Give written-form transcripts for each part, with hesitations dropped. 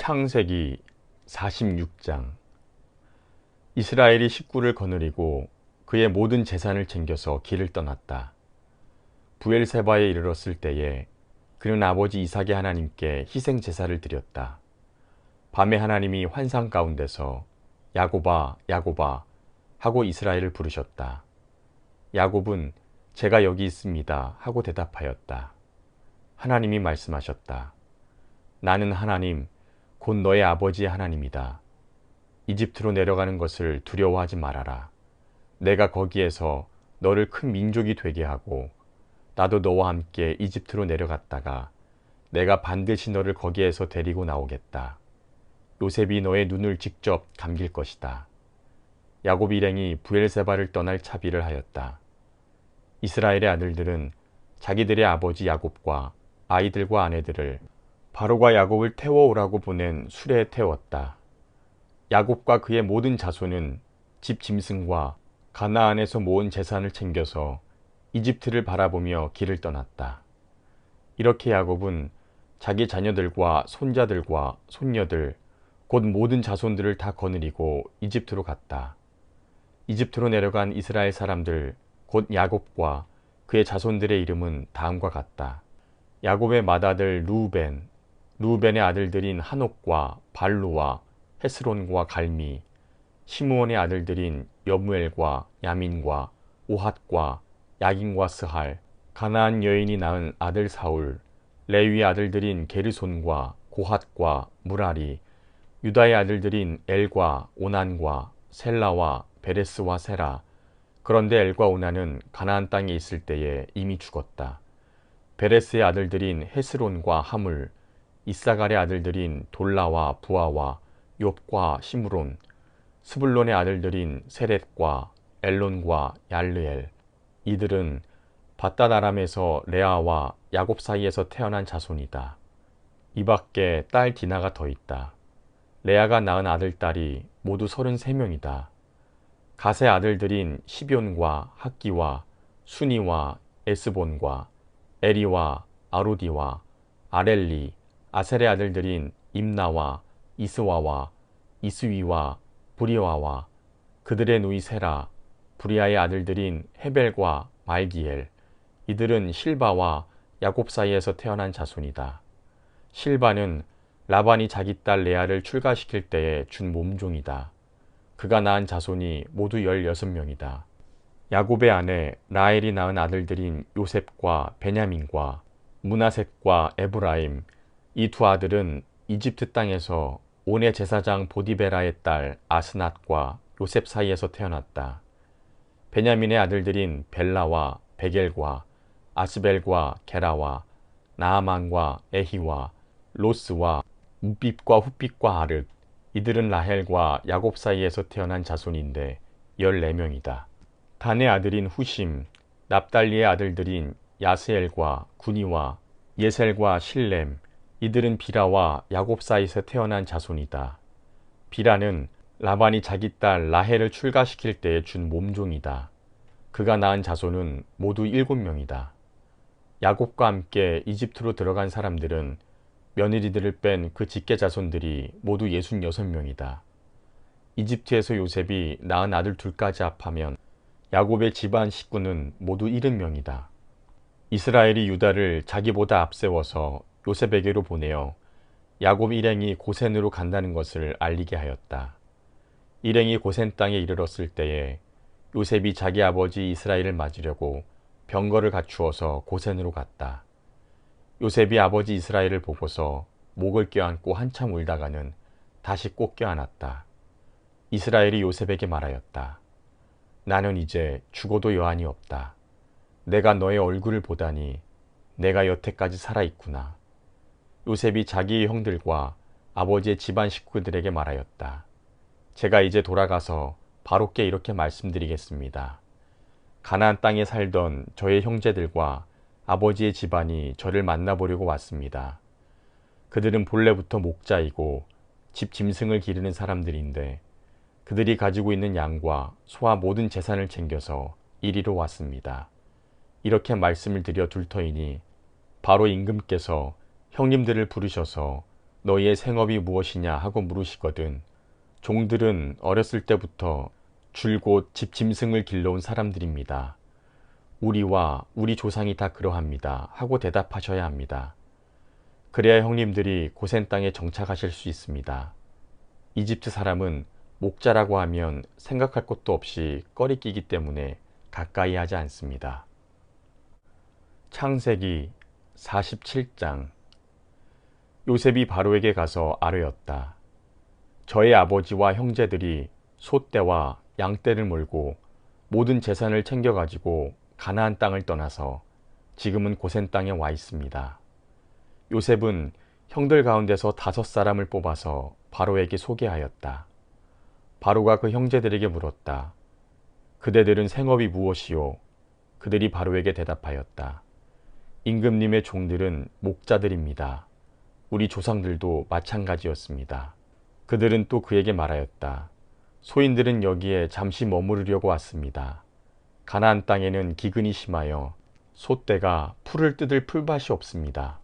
창세기 46장. 이스라엘이 식구를 거느리고 그의 모든 재산을 챙겨서 길을 떠났다. 부엘세바에 이르렀을 때에 그는 아버지 이삭의 하나님께 희생 제사를 드렸다. 밤에 하나님이 환상 가운데서 야곱아, 야곱아 하고 이스라엘을 부르셨다. 야곱은 제가 여기 있습니다 하고 대답하였다. 하나님이 말씀하셨다. 나는 하나님, 곧 너의 아버지의 하나님이다. 이집트로 내려가는 것을 두려워하지 말아라. 내가 거기에서 너를 큰 민족이 되게 하고 나도 너와 함께 이집트로 내려갔다가 내가 반드시 너를 거기에서 데리고 나오겠다. 요셉이 너의 눈을 직접 감길 것이다. 야곱 일행이 부엘세바를 떠날 차비를 하였다. 이스라엘의 아들들은 자기들의 아버지 야곱과 아이들과 아내들을 바로가 야곱을 태워오라고 보낸 수레에 태웠다. 야곱과 그의 모든 자손은 집 짐승과 가나안에서 모은 재산을 챙겨서 이집트를 바라보며 길을 떠났다. 이렇게 야곱은 자기 자녀들과 손자들과 손녀들, 곧 모든 자손들을 다 거느리고 이집트로 갔다. 이집트로 내려간 이스라엘 사람들, 곧 야곱과 그의 자손들의 이름은 다음과 같다. 야곱의 맏아들 루벤, 루벤의 아들들인 한옥과 발루와 헤스론과 갈미, 시므온의 아들들인 여무엘과 야민과 오핫과 야긴과 스할, 가나안 여인이 낳은 아들 사울, 레위의 아들들인 게르손과 고핫과 무라리, 유다의 아들들인 엘과 오난과 셀라와 베레스와 세라. 그런데 엘과 오난은 가나안 땅에 있을 때에 이미 죽었다. 베레스의 아들들인 헤스론과 하물, 이사갈의 아들들인 돌라와 부아와 욥과 시므론, 스불론의 아들들인 세렛과 엘론과 얄르엘. 이들은 밧닷 아람에서 레아와 야곱 사이에서 태어난 자손이다. 이 밖에 딸 디나가 더 있다. 레아가 낳은 아들딸이 모두 33명이다. 갓의 아들들인 시뵈과 학기와 순이와 에스본과 에리와 아로디와 아렐리, 아셀의 아들들인 임나와 이스와와 이스위와 브리와와 그들의 누이 세라, 브리아의 아들들인 헤벨과 말기엘. 이들은 실바와 야곱 사이에서 태어난 자손이다. 실바는 라반이 자기 딸 레아를 출가시킬 때에 준 몸종이다. 그가 낳은 자손이 모두 16명이다. 야곱의 아내 라헬이 낳은 아들들인 요셉과 베냐민과 므낫셋과 에브라임. 이 두 아들은 이집트 땅에서 온의 제사장 보디베라의 딸 아스낫과 요셉 사이에서 태어났다. 베냐민의 아들들인 벨라와 베겔과 아스벨과 게라와 나아만과 에히와 로스와 무빕과 훗빕과 아르. 이들은 라헬과 야곱 사이에서 태어난 자손인데 14명이다. 단의 아들인 후심, 납달리의 아들들인 야스엘과 구니와 예셀과 실렘. 이들은 비라와 야곱 사이에서 태어난 자손이다. 비라는 라반이 자기 딸 라헬을 출가시킬 때에 준 몸종이다. 그가 낳은 자손은 모두 7명이다. 야곱과 함께 이집트로 들어간 사람들은 며느리들을 뺀 그 직계 자손들이 모두 66명이다. 이집트에서 요셉이 낳은 아들 둘까지 합하면 야곱의 집안 식구는 모두 70명이다. 이스라엘이 유다를 자기보다 앞세워서 요셉에게로 보내어 야곱 일행이 고센으로 간다는 것을 알리게 하였다. 일행이 고센 땅에 이르렀을 때에 요셉이 자기 아버지 이스라엘을 맞으려고 병거를 갖추어서 고센으로 갔다. 요셉이 아버지 이스라엘을 보고서 목을 껴안고 한참 울다가는 다시 꼭 껴안았다. 이스라엘이 요셉에게 말하였다. 나는 이제 죽어도 여한이 없다. 내가 너의 얼굴을 보다니 내가 여태까지 살아있구나. 요셉이 자기의 형들과 아버지의 집안 식구들에게 말하였다. 제가 이제 돌아가서 바로께 이렇게 말씀드리겠습니다. 가나안 땅에 살던 저의 형제들과 아버지의 집안이 저를 만나보려고 왔습니다. 그들은 본래부터 목자이고 집 짐승을 기르는 사람들인데 그들이 가지고 있는 양과 소와 모든 재산을 챙겨서 이리로 왔습니다. 이렇게 말씀을 드려 둘 터이니 바로 임금께서 형님들을 부르셔서 너희의 생업이 무엇이냐 하고 물으시거든 종들은 어렸을 때부터 줄곧 집 짐승을 길러온 사람들입니다. 우리와 우리 조상이 다 그러합니다 하고 대답하셔야 합니다. 그래야 형님들이 고센 땅에 정착하실 수 있습니다. 이집트 사람은 목자라고 하면 생각할 것도 없이 꺼리끼기 때문에 가까이 하지 않습니다. 창세기 47장. 요셉이 바로에게 가서 아뢰었다. 저의 아버지와 형제들이 소떼와 양떼를 몰고 모든 재산을 챙겨가지고 가나안 땅을 떠나서 지금은 고센 땅에 와 있습니다. 요셉은 형들 가운데서 5사람을 뽑아서 바로에게 소개하였다. 바로가 그 형제들에게 물었다. 그대들은 생업이 무엇이요? 그들이 바로에게 대답하였다. 임금님의 종들은 목자들입니다. 우리 조상들도 마찬가지였습니다. 그들은 또 그에게 말하였다. 소인들은 여기에 잠시 머무르려고 왔습니다. 가나안 땅에는 기근이 심하여 소떼가 풀을 뜯을 풀밭이 없습니다.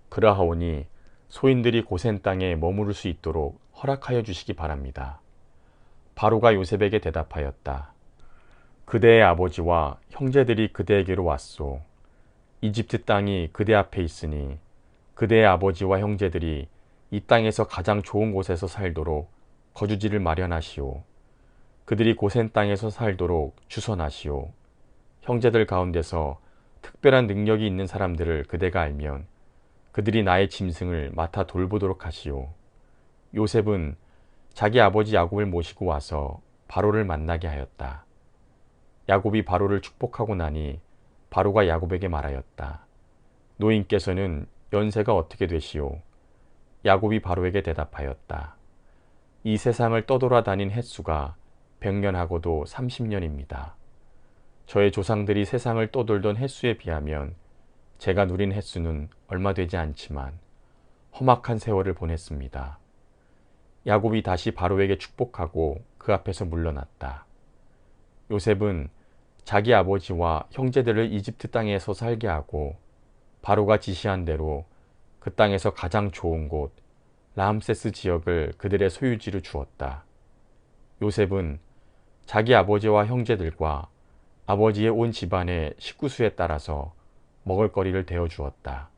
그러하오니 소인들이 고센 땅에 머무를 수 있도록 허락하여 주시기 바랍니다. 바로가 요셉에게 대답하였다. 그대의 아버지와 형제들이 그대에게로 왔소. 이집트 땅이 그대 앞에 있으니 그대의 아버지와 형제들이 이 땅에서 가장 좋은 곳에서 살도록 거주지를 마련하시오. 그들이 고센 땅에서 살도록 주선하시오. 형제들 가운데서 특별한 능력이 있는 사람들을 그대가 알면 그들이 나의 짐승을 맡아 돌보도록 하시오. 요셉은 자기 아버지 야곱을 모시고 와서 바로를 만나게 하였다. 야곱이 바로를 축복하고 나니 바로가 야곱에게 말하였다. 노인께서는 연세가 어떻게 되시오? 야곱이 바로에게 대답하였다. 이 세상을 떠돌아다닌 횟수가 100년하고도 30년입니다. 저의 조상들이 세상을 떠돌던 횟수에 비하면 제가 누린 횟수는 얼마 되지 않지만 험악한 세월을 보냈습니다. 야곱이 다시 바로에게 축복하고 그 앞에서 물러났다. 요셉은 자기 아버지와 형제들을 이집트 땅에서 살게 하고 바로가 지시한 대로 그 땅에서 가장 좋은 곳 라암세스 지역을 그들의 소유지로 주었다. 요셉은 자기 아버지와 형제들과 아버지의 온 집안의 식구수에 따라서 먹을거리를 대어 주었다.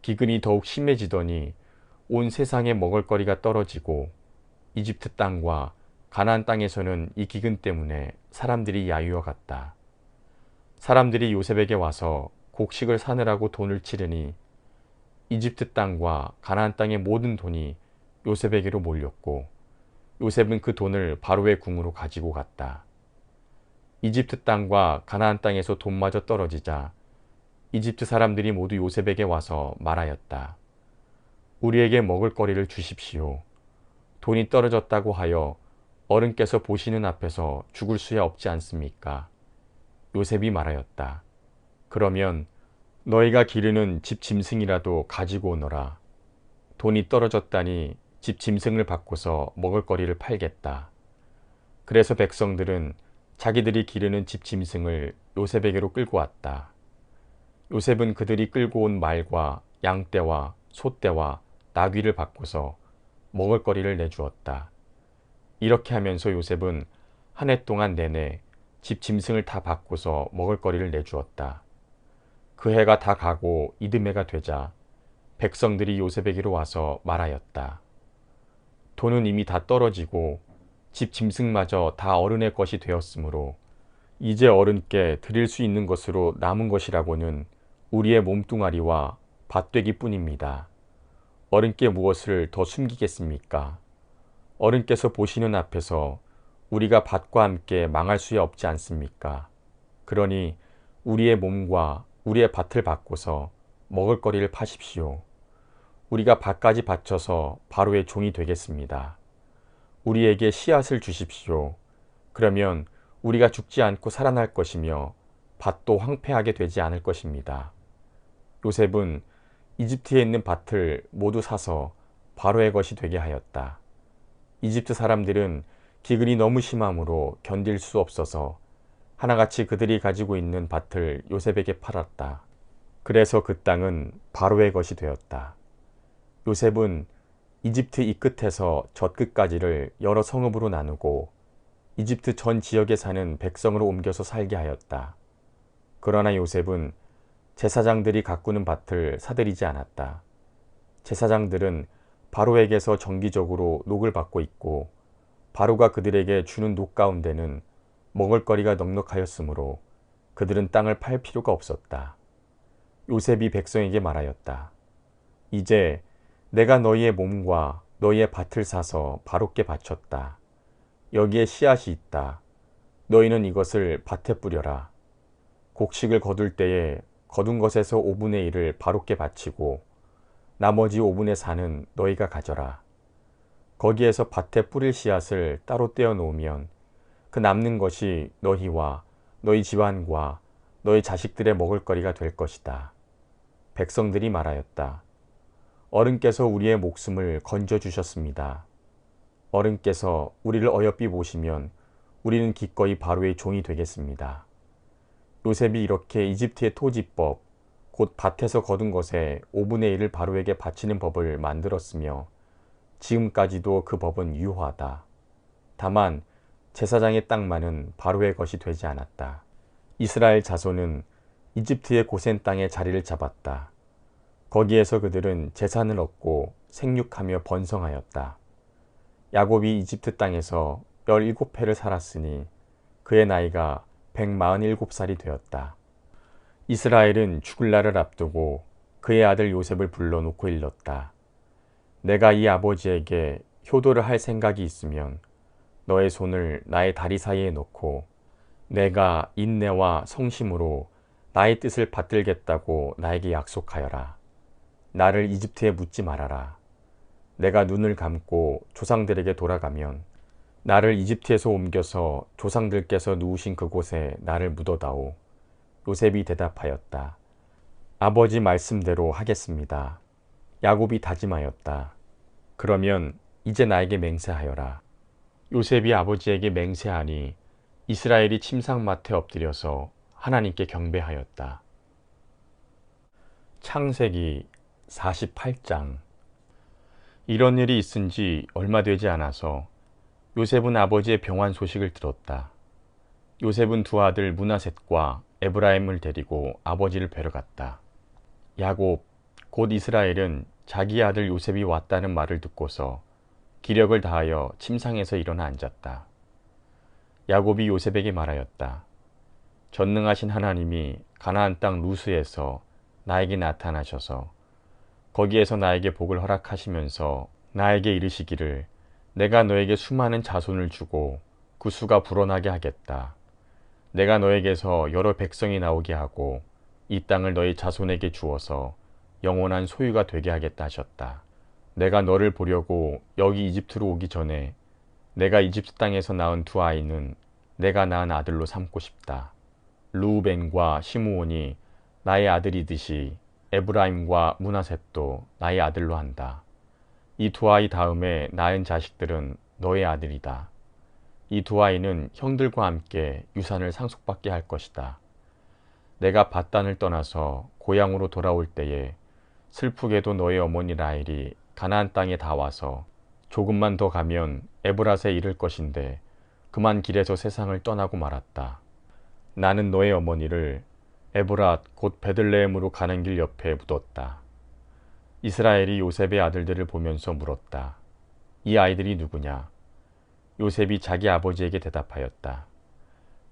기근이 더욱 심해지더니 온 세상에 먹을거리가 떨어지고 이집트 땅과 가나안 땅에서는 이 기근 때문에 사람들이 야유어 갔다. 사람들이 요셉에게 와서 곡식을 사느라고 돈을 치르니 이집트 땅과 가나안 땅의 모든 돈이 요셉에게로 몰렸고 요셉은 그 돈을 바로의 궁으로 가지고 갔다. 이집트 땅과 가나안 땅에서 돈마저 떨어지자 이집트 사람들이 모두 요셉에게 와서 말하였다. 우리에게 먹을거리를 주십시오. 돈이 떨어졌다고 하여 어른께서 보시는 앞에서 죽을 수야 없지 않습니까? 요셉이 말하였다. 그러면 너희가 기르는 집 짐승이라도 가지고 오너라. 돈이 떨어졌다니 집 짐승을 바꿔서 먹을거리를 팔겠다. 그래서 백성들은 자기들이 기르는 집 짐승을 요셉에게로 끌고 왔다. 요셉은 그들이 끌고 온 말과 양떼와 소떼와 나귀를 바꿔서 먹을거리를 내주었다. 이렇게 하면서 요셉은 한 해 동안 내내 집 짐승을 다 바꿔서 먹을거리를 내주었다. 그 해가 다 가고 이듬해가 되자 백성들이 요셉에게로 와서 말하였다. 돈은 이미 다 떨어지고 집 짐승마저 다 어른의 것이 되었으므로 이제 어른께 드릴 수 있는 것으로 남은 것이라고는 우리의 몸뚱아리와 밭되기 뿐입니다. 어른께 무엇을 더 숨기겠습니까? 어른께서 보시는 앞에서 우리가 밭과 함께 망할 수야 없지 않습니까? 그러니 우리의 몸과 우리의 밭을 바꿔서 먹을거리를 파십시오. 우리가 밭까지 바쳐서 바로의 종이 되겠습니다. 우리에게 씨앗을 주십시오. 그러면 우리가 죽지 않고 살아날 것이며 밭도 황폐하게 되지 않을 것입니다. 요셉은 이집트에 있는 밭을 모두 사서 바로의 것이 되게 하였다. 이집트 사람들은 기근이 너무 심함으로 견딜 수 없어서 하나같이 그들이 가지고 있는 밭을 요셉에게 팔았다. 그래서 그 땅은 바로의 것이 되었다. 요셉은 이집트 이 끝에서 저 끝까지를 여러 성읍으로 나누고 이집트 전 지역에 사는 백성으로 옮겨서 살게 하였다. 그러나 요셉은 제사장들이 가꾸는 밭을 사들이지 않았다. 제사장들은 바로에게서 정기적으로 녹을 받고 있고 바로가 그들에게 주는 녹 가운데는 먹을거리가 넉넉하였으므로 그들은 땅을 팔 필요가 없었다. 요셉이 백성에게 말하였다. 이제 내가 너희의 몸과 너희의 밭을 사서 바로께 바쳤다. 여기에 씨앗이 있다. 너희는 이것을 밭에 뿌려라. 곡식을 거둘 때에 거둔 것에서 5분의 1을 바로께 바치고 나머지 5분의 4는 너희가 가져라. 거기에서 밭에 뿌릴 씨앗을 따로 떼어 놓으면 그 남는 것이 너희와 너희 집안과 너희 자식들의 먹을거리가 될 것이다. 백성들이 말하였다. 어른께서 우리의 목숨을 건져주셨습니다. 어른께서 우리를 어여삐 보시면 우리는 기꺼이 바로의 종이 되겠습니다. 요셉이 이렇게 이집트의 토지법, 곧 밭에서 거둔 것의 5분의 1을 바로에게 바치는 법을 만들었으며 지금까지도 그 법은 유효하다. 다만 제사장의 땅만은 바로의 것이 되지 않았다. 이스라엘 자손은 이집트의 고센 땅에 자리를 잡았다. 거기에서 그들은 재산을 얻고 생육하며 번성하였다. 야곱이 이집트 땅에서 17해를 살았으니 그의 나이가 147살이 되었다. 이스라엘은 죽을 날을 앞두고 그의 아들 요셉을 불러놓고 일렀다. 내가 이 아버지에게 효도를 할 생각이 있으면 너의 손을 나의 다리 사이에 놓고 내가 인내와 성심으로 나의 뜻을 받들겠다고 나에게 약속하여라. 나를 이집트에 묻지 말아라. 내가 눈을 감고 조상들에게 돌아가면 나를 이집트에서 옮겨서 조상들께서 누우신 그곳에 나를 묻어다오. 요셉이 대답하였다. 아버지 말씀대로 하겠습니다. 야곱이 다짐하였다. 그러면 이제 나에게 맹세하여라. 요셉이 아버지에게 맹세하니 이스라엘이 침상맡에 엎드려서 하나님께 경배하였다. 창세기 48장. 이런 일이 있은 지 얼마 되지 않아서 요셉은 아버지의 병환 소식을 들었다. 요셉은 두 아들 므낫셋과 에브라임을 데리고 아버지를 뵈러 갔다. 야곱, 곧 이스라엘은 자기 아들 요셉이 왔다는 말을 듣고서 기력을 다하여 침상에서 일어나 앉았다. 야곱이 요셉에게 말하였다. 전능하신 하나님이 가나안 땅 루스에서 나에게 나타나셔서 거기에서 나에게 복을 허락하시면서 나에게 이르시기를 내가 너에게 수많은 자손을 주고 그 수가 불어나게 하겠다. 내가 너에게서 여러 백성이 나오게 하고 이 땅을 너희 자손에게 주어서 영원한 소유가 되게 하겠다 하셨다. 내가 너를 보려고 여기 이집트로 오기 전에 내가 이집트 땅에서 낳은 두 아이는 내가 낳은 아들로 삼고 싶다. 르우벤과 시므온이 나의 아들이듯이 에브라임과 므낫셋도 나의 아들로 한다. 이 두 아이 다음에 낳은 자식들은 너의 아들이다. 이 두 아이는 형들과 함께 유산을 상속받게 할 것이다. 내가 밧단을 떠나서 고향으로 돌아올 때에 슬프게도 너의 어머니 라헬이 가나안 땅에 다 와서 조금만 더 가면 에브랏에 이를 것인데 그만 길에서 세상을 떠나고 말았다. 나는 너의 어머니를 에브랏 곧 베들레헴으로 가는 길 옆에 묻었다. 이스라엘이 요셉의 아들들을 보면서 물었다. 이 아이들이 누구냐? 요셉이 자기 아버지에게 대답하였다.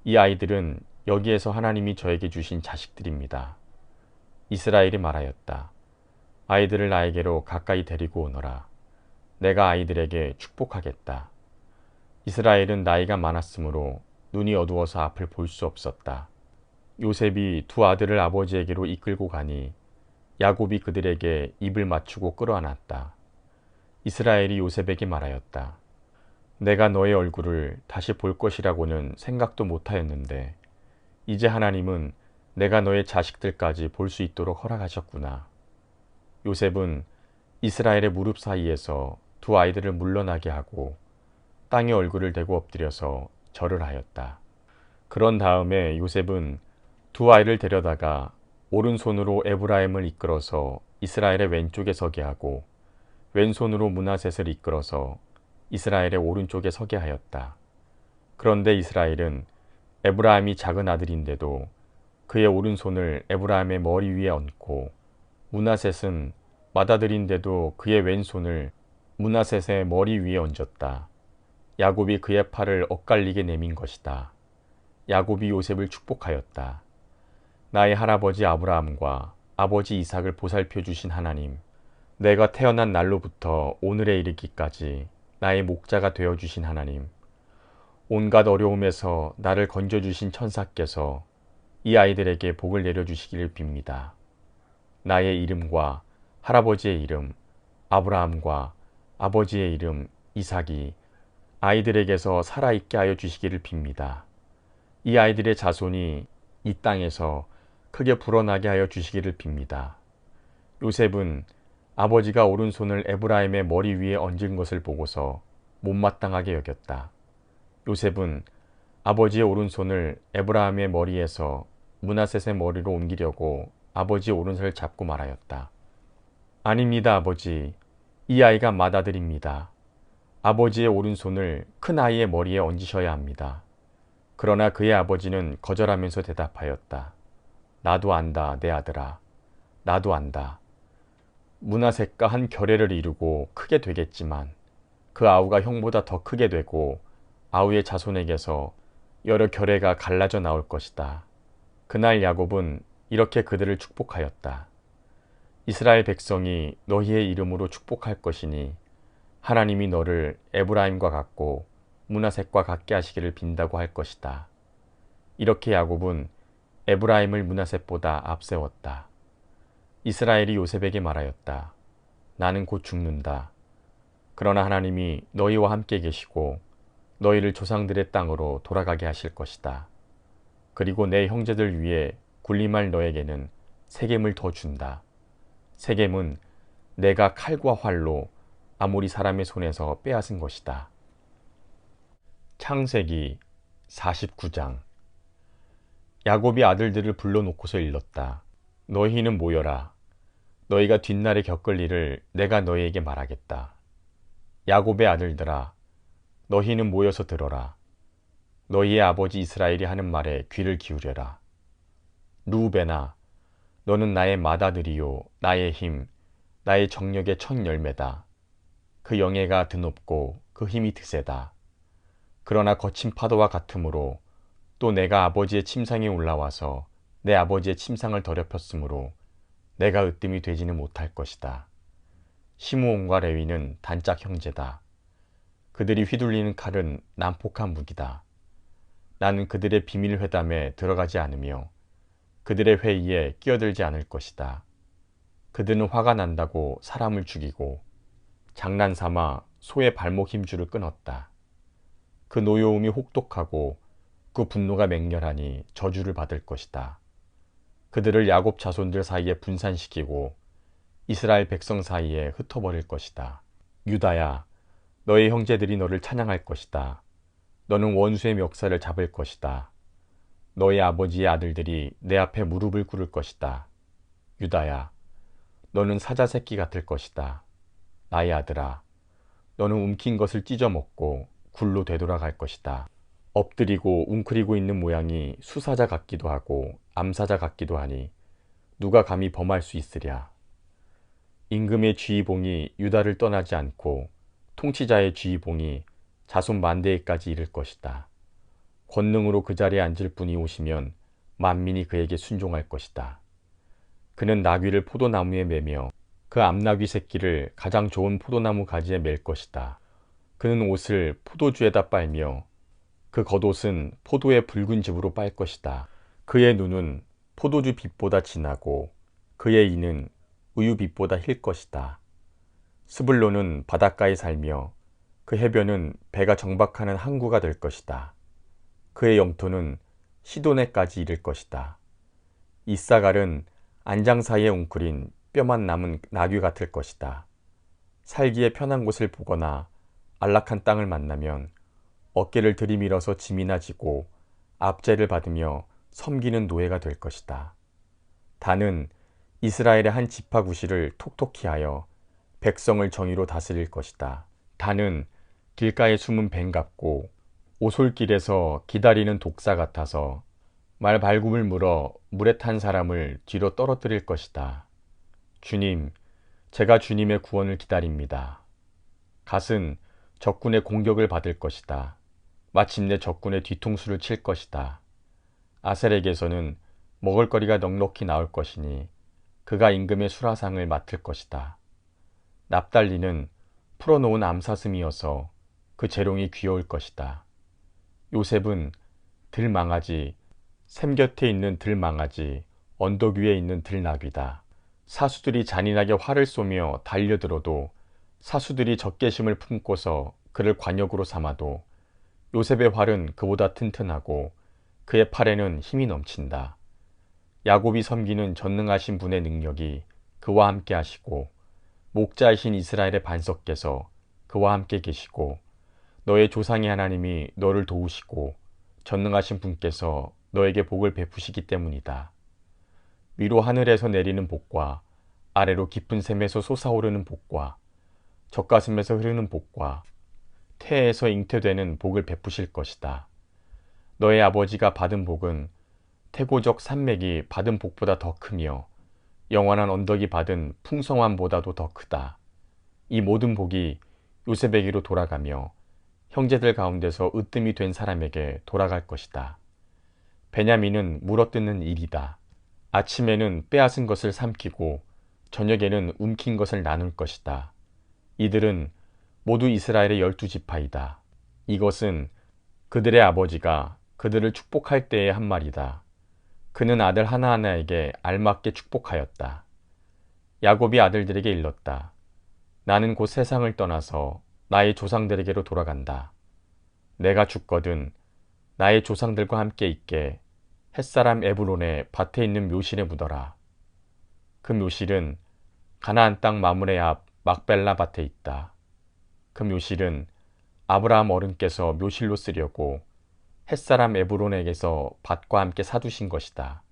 이 아이들은 여기에서 하나님이 저에게 주신 자식들입니다. 이스라엘이 말하였다. 아이들을 나에게로 가까이 데리고 오너라. 내가 아이들에게 축복하겠다. 이스라엘은 나이가 많았으므로 눈이 어두워서 앞을 볼 수 없었다. 요셉이 두 아들을 아버지에게로 이끌고 가니 야곱이 그들에게 입을 맞추고 끌어안았다. 이스라엘이 요셉에게 말하였다. 내가 너의 얼굴을 다시 볼 것이라고는 생각도 못하였는데 이제 하나님은 내가 너의 자식들까지 볼 수 있도록 허락하셨구나. 요셉은 이스라엘의 무릎 사이에서 두 아이들을 물러나게 하고 땅에 얼굴을 대고 엎드려서 절을 하였다. 그런 다음에 요셉은 두 아이를 데려다가 오른손으로 에브라임을 이끌어서 이스라엘의 왼쪽에 서게 하고 왼손으로 므낫셋을 이끌어서 이스라엘의 오른쪽에 서게 하였다. 그런데 이스라엘은 에브라임이 작은 아들인데도 그의 오른손을 에브라임의 머리 위에 얹고 므낫셋은 맏아들인데도 그의 왼손을 므낫셋의 머리 위에 얹었다. 야곱이 그의 팔을 엇갈리게 내민 것이다. 야곱이 요셉을 축복하였다. 나의 할아버지 아브라함과 아버지 이삭을 보살펴 주신 하나님, 내가 태어난 날로부터 오늘에 이르기까지 나의 목자가 되어 주신 하나님, 온갖 어려움에서 나를 건져주신 천사께서 이 아이들에게 복을 내려주시기를 빕니다. 나의 이름과 할아버지의 이름, 아브라함과 아버지의 이름 이삭이 아이들에게서 살아있게 하여 주시기를 빕니다. 이 아이들의 자손이 이 땅에서 크게 불어나게 하여 주시기를 빕니다. 요셉은 아버지가 오른손을 에브라임의 머리 위에 얹은 것을 보고서 못마땅하게 여겼다. 요셉은 아버지의 오른손을 에브라임의 머리에서 므낫셋의 머리로 옮기려고 아버지의 오른손을 잡고 말하였다. 아닙니다, 아버지. 이 아이가 맏아들입니다. 아버지의 오른손을 큰 아이의 머리에 얹으셔야 합니다. 그러나 그의 아버지는 거절하면서 대답하였다. 나도 안다, 내 아들아. 나도 안다. 므낫셋과 한 결례를 이루고 크게 되겠지만 그 아우가 형보다 더 크게 되고 아우의 자손에게서 여러 결례가 갈라져 나올 것이다. 그날 야곱은 이렇게 그들을 축복하였다. 이스라엘 백성이 너희의 이름으로 축복할 것이니 하나님이 너를 에브라임과 같고 므낫셋과 같게 하시기를 빈다고 할 것이다. 이렇게 야곱은 에브라임을 므낫셋보다 앞세웠다. 이스라엘이 요셉에게 말하였다. 나는 곧 죽는다. 그러나 하나님이 너희와 함께 계시고 너희를 조상들의 땅으로 돌아가게 하실 것이다. 그리고 내 형제들 위에 군림할 너에게는 세겜을 더 준다. 세겜은 내가 칼과 활로 아모리 사람의 손에서 빼앗은 것이다. 창세기 49장. 야곱이 아들들을 불러놓고서 일렀다. 너희는 모여라. 너희가 뒷날에 겪을 일을 내가 너희에게 말하겠다. 야곱의 아들들아, 너희는 모여서 들어라. 너희의 아버지 이스라엘이 하는 말에 귀를 기울여라. 루벤아, 너는 나의 맏아들이요 나의 힘, 나의 정력의 첫 열매다. 그 영예가 드높고 그 힘이 드세다. 그러나 거친 파도와 같으므로 또 내가 아버지의 침상에 올라와서 내 아버지의 침상을 더럽혔으므로 내가 으뜸이 되지는 못할 것이다. 시므온과 레위는 단짝 형제다. 그들이 휘둘리는 칼은 난폭한 무기다. 나는 그들의 비밀 회담에 들어가지 않으며 그들의 회의에 끼어들지 않을 것이다. 그들은 화가 난다고 사람을 죽이고 장난삼아 소의 발목 힘줄을 끊었다. 그 노여움이 혹독하고 그 분노가 맹렬하니 저주를 받을 것이다. 그들을 야곱 자손들 사이에 분산시키고 이스라엘 백성 사이에 흩어버릴 것이다. 유다야, 너의 형제들이 너를 찬양할 것이다. 너는 원수의 멱살을 잡을 것이다. 너의 아버지의 아들들이 내 앞에 무릎을 꿇을 것이다. 유다야, 너는 사자 새끼 같을 것이다. 나의 아들아, 너는 움킨 것을 찢어먹고 굴로 되돌아갈 것이다. 엎드리고 웅크리고 있는 모양이 수사자 같기도 하고 암사자 같기도 하니 누가 감히 범할 수 있으랴. 임금의 쥐봉이 유다를 떠나지 않고 통치자의 쥐봉이 자손 만대에까지 이를 것이다. 권능으로 그 자리에 앉을 분이 오시면 만민이 그에게 순종할 것이다. 그는 나귀를 포도나무에 매며 그 암나귀 새끼를 가장 좋은 포도나무 가지에 맬 것이다. 그는 옷을 포도주에다 빨며 그 겉옷은 포도의 붉은 즙으로 빨 것이다. 그의 눈은 포도주 빛보다 진하고 그의 이는 우유빛보다 힐 것이다. 스불론은 바닷가에 살며 그 해변은 배가 정박하는 항구가 될 것이다. 그의 영토는 시도네까지 이를 것이다. 이사갈은 안장 사이에 웅크린 뼈만 남은 나귀 같을 것이다. 살기에 편한 곳을 보거나 안락한 땅을 만나면 어깨를 들이밀어서 짐이나 지고 압제를 받으며 섬기는 노예가 될 것이다. 단은 이스라엘의 한 지파 구실을 톡톡히 하여 백성을 정의로 다스릴 것이다. 단은 길가에 숨은 뱀 같고 오솔길에서 기다리는 독사 같아서 말발굽을 물어 물에 탄 사람을 뒤로 떨어뜨릴 것이다. 주님, 제가 주님의 구원을 기다립니다. 갓은 적군의 공격을 받을 것이다. 마침내 적군의 뒤통수를 칠 것이다. 아셀에게서는 먹을거리가 넉넉히 나올 것이니 그가 임금의 수라상을 맡을 것이다. 납달리는 풀어놓은 암사슴이어서 그 재롱이 귀여울 것이다. 요셉은 들망아지, 샘 곁에 있는 들망아지, 언덕 위에 있는 들나귀다. 사수들이 잔인하게 활을 쏘며 달려들어도 사수들이 적개심을 품고서 그를 관역으로 삼아도 요셉의 활은 그보다 튼튼하고 그의 팔에는 힘이 넘친다. 야곱이 섬기는 전능하신 분의 능력이 그와 함께 하시고 목자이신 이스라엘의 반석께서 그와 함께 계시고 너의 조상의 하나님이 너를 도우시고 전능하신 분께서 너에게 복을 베푸시기 때문이다. 위로 하늘에서 내리는 복과 아래로 깊은 샘에서 솟아오르는 복과 젖가슴에서 흐르는 복과 태에서 잉태되는 복을 베푸실 것이다. 너의 아버지가 받은 복은 태고적 산맥이 받은 복보다 더 크며 영원한 언덕이 받은 풍성함보다도 더 크다. 이 모든 복이 요셉에게로 돌아가며 형제들 가운데서 으뜸이 된 사람에게 돌아갈 것이다. 베냐민은 물어뜯는 일이다. 아침에는 빼앗은 것을 삼키고 저녁에는 움킨 것을 나눌 것이다. 이들은 모두 이스라엘의 12지파이다. 이것은 그들의 아버지가 그들을 축복할 때의 한 말이다. 그는 아들 하나하나에게 알맞게 축복하였다. 야곱이 아들들에게 일렀다. 나는 곧 세상을 떠나서 나의 조상들에게로 돌아간다. 내가 죽거든 나의 조상들과 함께 있게 햇사람 에브론의 밭에 있는 묘실에 묻어라. 그 묘실은 가나안 땅 마므레 앞 막벨라 밭에 있다. 그 묘실은 아브라함 어른께서 묘실로 쓰려고 햇사람 에브론에게서 밭과 함께 사두신 것이다.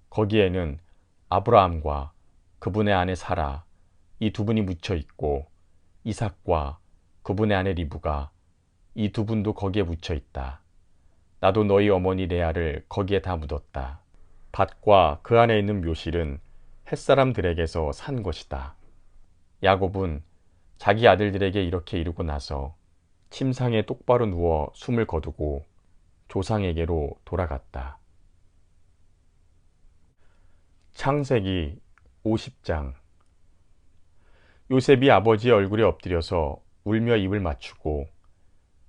거기에는 아브라함과 그분의 아내 사라 이 두 분이 묻혀 있고 이삭과 그분의 아내 리브가 이 두 분도 거기에 묻혀 있다. 나도 너희 어머니 레아를 거기에 다 묻었다. 밭과 그 안에 있는 묘실은 햇사람들에게서 산 것이다. 야곱은 자기 아들들에게 이렇게 이르고 나서 침상에 똑바로 누워 숨을 거두고 조상에게로 돌아갔다. 창세기 50장. 요셉이 아버지의 얼굴에 엎드려서 울며 입을 맞추고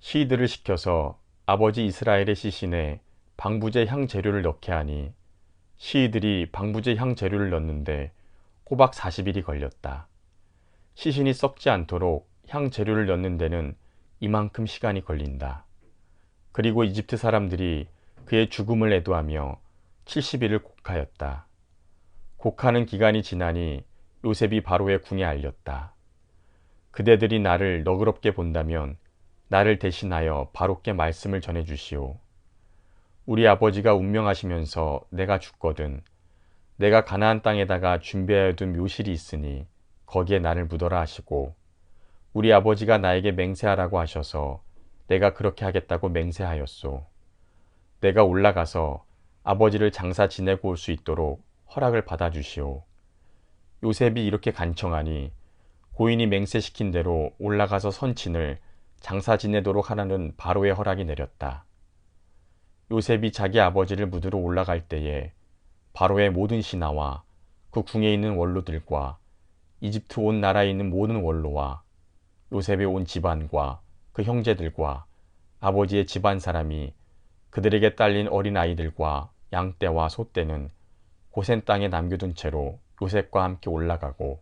시들을 시켜서 아버지 이스라엘의 시신에 방부제 향 재료를 넣게 하니 시들이 방부제 향 재료를 넣는데 꼬박 40일이 걸렸다. 시신이 썩지 않도록 향 재료를 넣는 데는 이만큼 시간이 걸린다. 그리고 이집트 사람들이 그의 죽음을 애도하며 70일을 곡하였다. 곡하는 기간이 지나니 요셉이 바로의 궁에 알렸다. 그대들이 나를 너그럽게 본다면 나를 대신하여 바로께 말씀을 전해주시오. 우리 아버지가 운명하시면서 내가 죽거든 내가 가나안 땅에다가 준비하여 둔 묘실이 있으니 거기에 나를 묻어라 하시고 우리 아버지가 나에게 맹세하라고 하셔서 내가 그렇게 하겠다고 맹세하였소. 내가 올라가서 아버지를 장사 지내고 올 수 있도록 허락을 받아주시오. 요셉이 이렇게 간청하니 고인이 맹세시킨 대로 올라가서 선친을 장사 지내도록 하라는 바로의 허락이 내렸다. 요셉이 자기 아버지를 묻으러 올라갈 때에 바로의 모든 신하와 그 궁에 있는 원로들과 이집트 온 나라에 있는 모든 원로와 요셉의 온 집안과 그 형제들과 아버지의 집안 사람이 그들에게 딸린 어린 아이들과 양떼와 소떼는 고센 땅에 남겨둔 채로 요셉과 함께 올라가고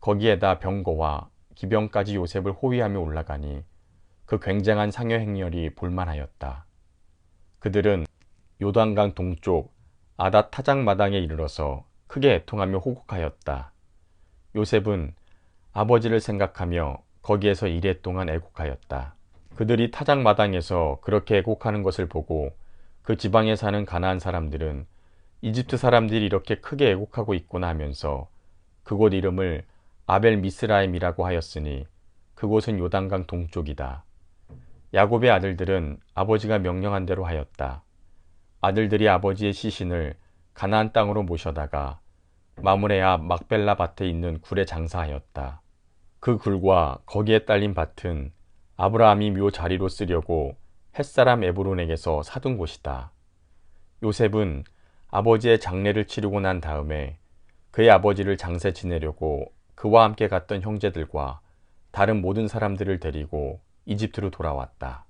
거기에다 병거와 기병까지 요셉을 호위하며 올라가니 그 굉장한 상여 행렬이 볼만하였다. 그들은 요단강 동쪽 아닷 타작마당에 이르러서 크게 애통하며 호곡하였다. 요셉은 아버지를 생각하며 거기에서 이랫동안 애곡하였다. 그들이 타작마당에서 그렇게 애곡하는 것을 보고 그 지방에 사는 가나안 사람들은 이집트 사람들이 이렇게 크게 애곡하고 있구나 하면서 그곳 이름을 아벨 미스라임이라고 하였으니 그곳은 요단강 동쪽이다. 야곱의 아들들은 아버지가 명령한 대로 하였다. 아들들이 아버지의 시신을 가나안 땅으로 모셔다가 마므레 앞 막벨라 밭에 있는 굴에 장사하였다. 그 굴과 거기에 딸린 밭은 아브라함이 묘 자리로 쓰려고 햇사람 에브론에게서 사둔 곳이다. 요셉은 아버지의 장례를 치르고 난 다음에 그의 아버지를 장세 지내려고 그와 함께 갔던 형제들과 다른 모든 사람들을 데리고 이집트로 돌아왔다.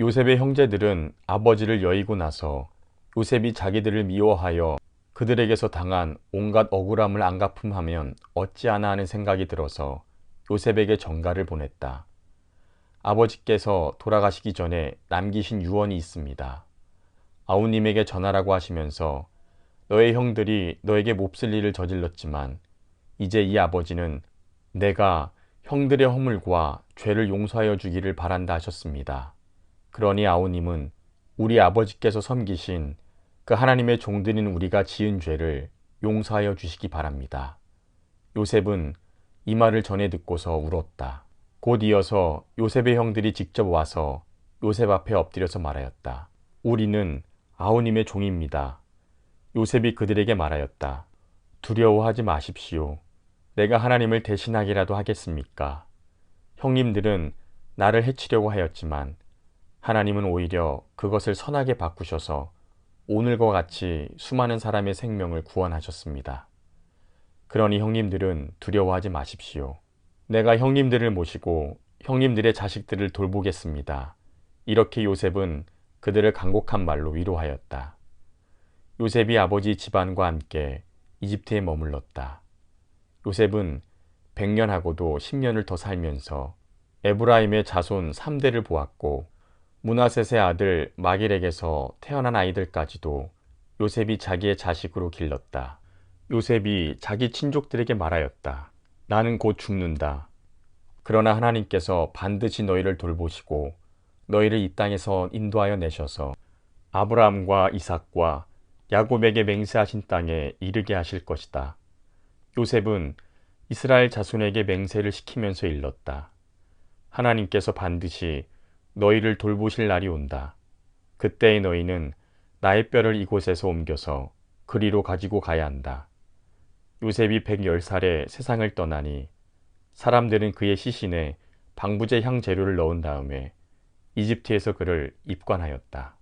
요셉의 형제들은 아버지를 여의고 나서 요셉이 자기들을 미워하여 그들에게서 당한 온갖 억울함을 안갚음하면 어찌하나 하는 생각이 들어서 요셉에게 전가를 보냈다. 아버지께서 돌아가시기 전에 남기신 유언이 있습니다. 아우님에게 전하라고 하시면서 너의 형들이 너에게 몹쓸 일을 저질렀지만 이제 이 아버지는 내가 형들의 허물과 죄를 용서하여 주기를 바란다 하셨습니다. 그러니 아우님은 우리 아버지께서 섬기신 그 하나님의 종들인 우리가 지은 죄를 용서하여 주시기 바랍니다. 요셉은 이 말을 전해 듣고서 울었다. 곧 이어서 요셉의 형들이 직접 와서 요셉 앞에 엎드려서 말하였다. 우리는 아우님의 종입니다. 요셉이 그들에게 말하였다. 두려워하지 마십시오. 내가 하나님을 대신하기라도 하겠습니까? 형님들은 나를 해치려고 하였지만 하나님은 오히려 그것을 선하게 바꾸셔서 오늘과 같이 수많은 사람의 생명을 구원하셨습니다. 그러니 형님들은 두려워하지 마십시오. 내가 형님들을 모시고 형님들의 자식들을 돌보겠습니다. 이렇게 요셉은 그들을 간곡한 말로 위로하였다. 요셉이 아버지 집안과 함께 이집트에 머물렀다. 요셉은 100년하고도 10년을 더 살면서 에브라임의 자손 3대를 보았고 므낫셋의 아들 마길에게서 태어난 아이들까지도 요셉이 자기의 자식으로 길렀다. 요셉이 자기 친족들에게 말하였다. 나는 곧 죽는다. 그러나 하나님께서 반드시 너희를 돌보시고 너희를 이 땅에서 인도하여 내셔서 아브라함과 이삭과 야곱에게 맹세하신 땅에 이르게 하실 것이다. 요셉은 이스라엘 자손에게 맹세를 시키면서 일렀다. 하나님께서 반드시 너희를 돌보실 날이 온다. 그때의 너희는 나의 뼈를 이곳에서 옮겨서 그리로 가지고 가야 한다. 요셉이 110살에 세상을 떠나니 사람들은 그의 시신에 방부제 향 재료를 넣은 다음에 이집트에서 그를 입관하였다.